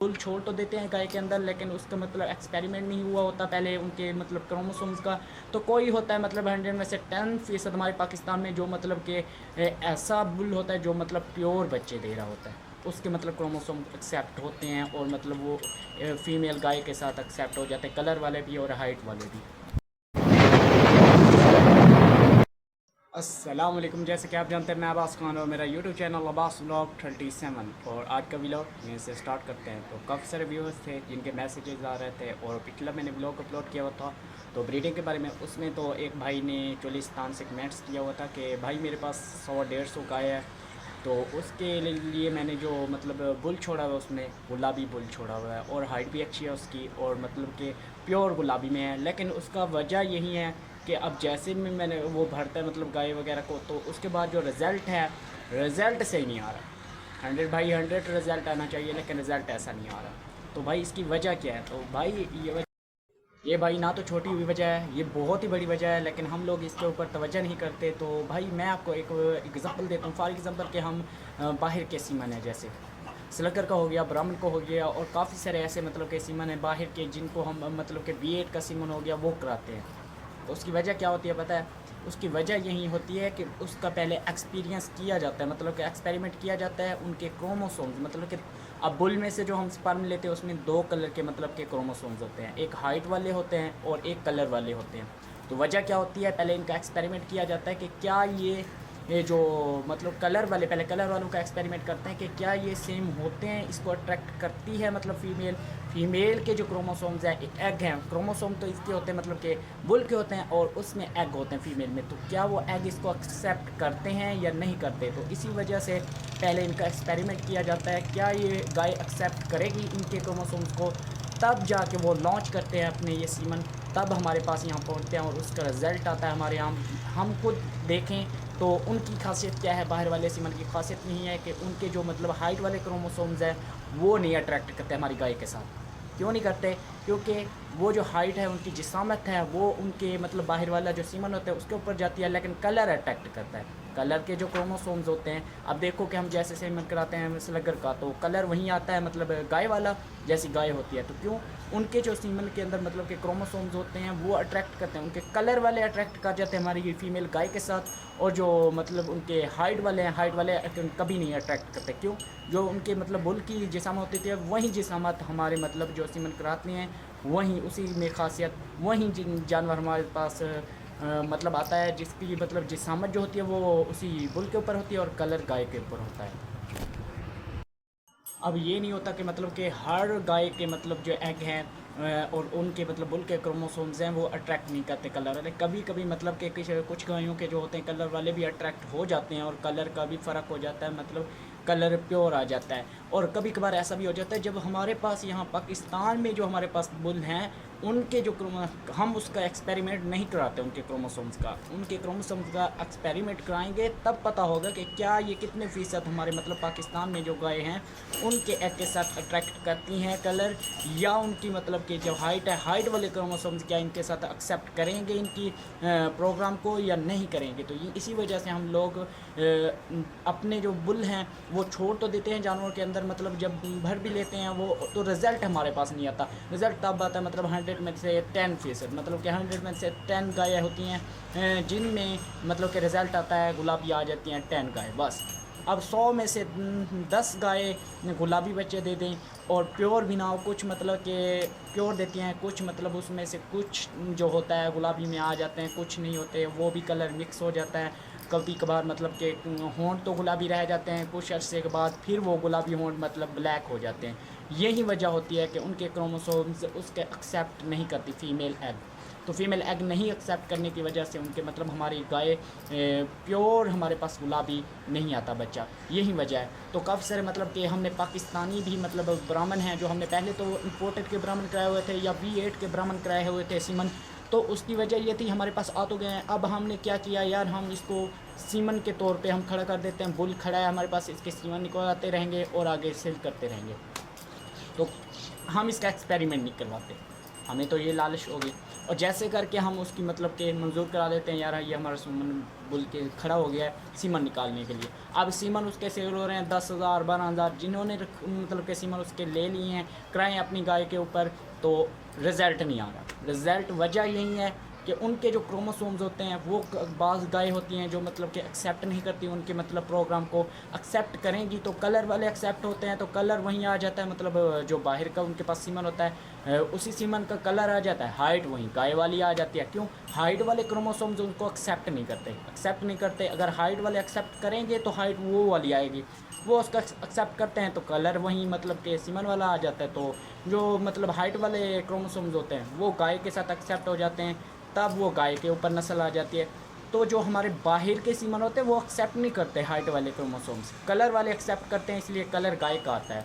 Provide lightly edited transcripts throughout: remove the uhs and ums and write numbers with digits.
Full छोड़ तो देते हैं गाय के अंदर, लेकिन उसका मतलब एक्सपेरिमेंट नहीं हुआ होता पहले उनके मतलब क्रोमोसोम्स का। तो कोई होता है मतलब 100 में से 10% हमारे पाकिस्तान में जो मतलब कि ऐसा बुल होता है जो मतलब प्योर बच्चे दे रहा होता है, उसके मतलब क्रोमोसोम एक्सेप्ट होते हैं और मतलब वो फीमेल गाय के साथ एक्सेप्ट हो जाते हैं, कलर वाले भी और हाइट वाले भी। अस्सलाम वालेकुम। जैसे कि आप जानते हैं मैं अब्बास खान और मेरा यूट्यूब चैनल अब्बास व्लॉग 37, और आज का व्लॉग यहीं से स्टार्ट करते हैं। तो काफ़ी सारे व्यूअर्स थे जिनके मैसेजेस आ रहे थे, और पिछला मैंने व्लॉग अपलोड किया हुआ था तो ब्रीडिंग के बारे में, उसमें तो एक भाई ने चोलिस्तान से कमेंट्स किया हुआ था कि भाई मेरे पास 100-150 गाय है। तो उसके लिए मैंने जो मतलब बुल छोड़ा हुआ है उसमें गुलाबी बुल छोड़ा हुआ है, और हाइट भी अच्छी है उसकी, और मतलब कि प्योर गुलाबी में है। लेकिन उसका वजह यही है कि अब जैसे में मैंने वो भरता है मतलब गाय वगैरह को, तो उसके बाद जो रिज़ल्ट है, रिज़ल्ट सही नहीं आ रहा। 100/100 रिज़ल्ट आना चाहिए, लेकिन रिज़ल्ट ऐसा नहीं आ रहा। तो भाई इसकी वजह क्या है? तो भाई ये भाई ना तो छोटी हुई वजह है, ये बहुत ही बड़ी वजह है, लेकिन हम लोग इसके ऊपर तवज्जो नहीं करते। तो भाई मैं आपको एक एग्ज़ाम्पल देता हूँ। फॉर एग्ज़ाम्पल कि हम बाहर के सीमन है, जैसे स्लगर का हो गया, ब्राह्मण का हो गया, और काफ़ी सारे ऐसे मतलब के सीमन है बाहर के जिनको हम मतलब कि B8 का सीमन हो गया वो कराते हैं। तो उसकी वजह क्या होती है पता है? उसकी वजह यही होती है कि उसका पहले एक्सपीरियंस किया जाता है, मतलब कि एक्सपेरिमेंट किया जाता है उनके क्रोमोसोम्स, मतलब कि अब बुल में से जो हम स्पर्म लेते हैं उसमें दो कलर के मतलब के क्रोमोसोम्स होते हैं, एक हाइट वाले होते हैं और एक कलर वाले होते हैं। तो वजह क्या होती है? पहले इनका एक्सपेरिमेंट किया जाता है कि क्या ये जो मतलब कलर वाले, पहले कलर वालों का एक्सपेरिमेंट करते हैं कि क्या ये सेम होते हैं, इसको अट्रैक्ट करती है मतलब फीमेल के जो क्रोमोसोम्स हैं, एग हैं, क्रोमोसोम तो इसके होते हैं मतलब के बुल के होते हैं, और उसमें एग होते हैं फीमेल में। तो क्या वो एग इसको एक्सेप्ट करते हैं या नहीं करते? तो इसी वजह से पहले इनका एक्सपेरिमेंट किया जाता है, क्या ये गाय एक्सेप्ट करेगी इनके क्रोमोसोम्स को, तब जाके वो लॉन्च करते हैं अपने ये सीमन, तब हमारे पास यहाँ पहुँचते हैं और उसका रिज़ल्ट आता है हमारे यहाँ। हम खुद देखें तो उनकी खासियत क्या है, बाहर वाले सीमन की खासियत नहीं है कि उनके जो मतलब हाइट वाले क्रोमोसोम्स हैं वो नहीं अट्रैक्ट करते हमारी गाय के साथ। क्यों नहीं करते? क्योंकि वो जो हाइट है, उनकी जिसामत है, वो उनके मतलब बाहर वाला जो सीमन होता है उसके ऊपर जाती है, लेकिन कलर अट्रैक्ट करता है। कलर के जो क्रोमोसोम्स होते हैं, अब देखो कि हम जैसे सीमन कराते हैं स्लगर का, तो कलर वहीं आता है मतलब गाय वाला, जैसी गाय होती है। तो क्यों? उनके जो सीमन के अंदर मतलब के क्रोमोसोम्स होते हैं वो अट्रैक्ट करते हैं, उनके कलर वाले अट्रैक्ट कर जाते हैं हमारी फीमेल गाय के साथ। और जो मतलब उनके हाइट वाले हैं, हाइट वाले कभी नहीं अट्रैक्ट करते। क्यों? जो उनके मतलब बुल की जिसामत होती है वही जिसामत हमारे मतलब जो सीमन कराते हैं, वहीं उसी में खासियत, वहीं जिन जानवर हमारे पास मतलब आता है जिसकी मतलब जिसामत जो होती है वो उसी बुल के ऊपर होती है और कलर गाय के ऊपर होता है। अब ये नहीं होता कि मतलब कि हर गाय के मतलब जो एग हैं और उनके मतलब बुल के क्रोमोसोम्स हैं वो अट्रैक्ट नहीं करते कलर वाले। कभी कभी मतलब कि कुछ गायों के जो होते हैं कलर वाले भी अट्रैक्ट हो जाते हैं, और कलर का भी फ़र्क हो जाता है, मतलब कलर प्योर आ जाता है। और कभी कभार ऐसा भी हो जाता है जब हमारे पास यहाँ पाकिस्तान में जो हमारे पास बुल हैं उनके जो हम उसका एक्सपेरिमेंट नहीं कराते उनके क्रोमोसोम्स का एक्सपेरिमेंट कराएंगे तब पता होगा कि क्या ये कितने फ़ीसद हमारे मतलब पाकिस्तान में जो गाय हैं उनके एग के साथ अट्रैक्ट करती हैं कलर, या उनकी मतलब कि जो हाइट है, हाइट वाले क्रोमोसोम्स क्या इनके साथ एक्सेप्ट करेंगे इनकी प्रोग्राम को या नहीं करेंगे। तो ये इसी वजह से हम लोग अपने जो बुल हैं वो छोड़ तो देते हैं जानवरों के अंदर, मतलब जब भर भी लेते हैं वो, तो रिज़ल्ट हमारे पास नहीं आता। रिज़ल्ट तब आता है मतलब 100 में से 10%, मतलब कि 100 में से 10 गायें होती हैं जिनमें मतलब कि रिज़ल्ट आता है गुलाबी आ जाती हैं 10 गाय बस। अब 100 में से 10 गायें गुलाबी बच्चे दे दें और प्योर भी ना हो, कुछ मतलब कि प्योर देती हैं, कुछ मतलब उसमें से कुछ जो होता है गुलाबी में आ जाते हैं, कुछ नहीं होते, वो भी कलर मिक्स हो जाता है। कभी कभार मतलब कि होंठ तो गुलाबी रह जाते हैं, कुछ अर्से के बाद फिर वो गुलाबी होंठ मतलब ब्लैक हो जाते हैं। यही वजह होती है कि उनके क्रोमोसोम्स उसके एक्सेप्ट नहीं करती फीमेल एग। तो फीमेल एग नहीं एक्सेप्ट करने की वजह से उनके मतलब हमारी गाय प्योर हमारे पास गुलाबी नहीं आता बच्चा, यही वजह है। तो काफ़ी सारे मतलब कि हमने पाकिस्तानी भी मतलब ब्राह्मण हैं जो हमने पहले तो इम्पोर्टेड के ब्राह्मण कराए हुए थे या B8 के ब्राह्मण कराए हुए थे सीमन। तो उसकी वजह ये थी हमारे पास आ तो गए हैं, अब हमने क्या किया यार, हम इसको सीमन के तौर पे हम खड़ा कर देते हैं, बुल खड़ा है हमारे पास, इसके सीमन निकलवाते रहेंगे और आगे सेल करते रहेंगे। तो हम इसका एक्सपेरिमेंट नहीं करवाते, हमें तो ये लालच होगी। और जैसे करके हम उसकी मतलब कि मंजूर करा देते हैं, यार ये हमारा सीमन बोल के खड़ा हो गया है सीमन निकालने के लिए। अब सीमन उसके सेल हो रहे हैं 10,000 12,000, जिन्होंने मतलब कि सीमन उसके ले लिए हैं कराएँ अपनी गाय के ऊपर, तो रिज़ल्ट नहीं आ रहा। रिज़ल्ट वजह यही है कि उनके जो क्रोमोसोम्स होते हैं वो बाज़ गाय होती हैं जो मतलब कि एक्सेप्ट नहीं करती उनके मतलब प्रोग्राम को। एक्सेप्ट करेंगी तो कलर वाले एक्सेप्ट होते हैं, तो कलर वहीं आ जाता है, मतलब जो बाहर का उनके पास सीमन होता है उसी सीमन का कलर आ जाता है, हाइट वहीं गाय वाली आ जाती है। क्यों? हाइट वाले क्रोमोसोम्स उनको एक्सेप्ट नहीं करते। अगर हाइट वाले एक्सेप्ट करेंगे तो हाइट वो वाली आएगी, वो उसका एक्सेप्ट करते हैं तो कलर वहीं मतलब कि सीमन वाला आ जाता है। तो जो मतलब हाइट वाले क्रोमोसोम्स होते हैं वो गाय के साथ एक्सेप्ट हो जाते हैं, तब वो गाय के ऊपर नस्ल आ जाती है। तो जो हमारे बाहर के सीमन होते हैं वो एक्सेप्ट नहीं करते हाइट वाले क्रोमोसोम्स, कलर वाले एक्सेप्ट करते हैं, इसलिए कलर गाय का आता है।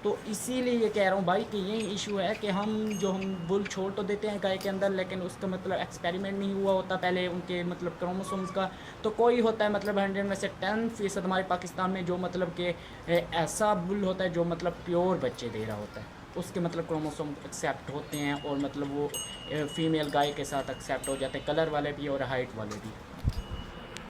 तो इसीलिए ये कह रहा हूँ भाई कि यही इशू है कि हम बुल छोड़ तो देते हैं गाय के अंदर, लेकिन उसका मतलब एक्सपेरिमेंट नहीं हुआ होता पहले उनके मतलब क्रोमोसोम्स का। तो कोई होता है मतलब 100 में से 10% हमारे पाकिस्तान में जो मतलब कि ऐसा बुल होता है जो मतलब प्योर बच्चे दे रहा होता है, उसके मतलब क्रोमोसोम एक्सेप्ट होते हैं और मतलब वो फीमेल गाय के साथ एक्सेप्ट हो जाते हैं, कलर वाले भी और हाइट वाले भी।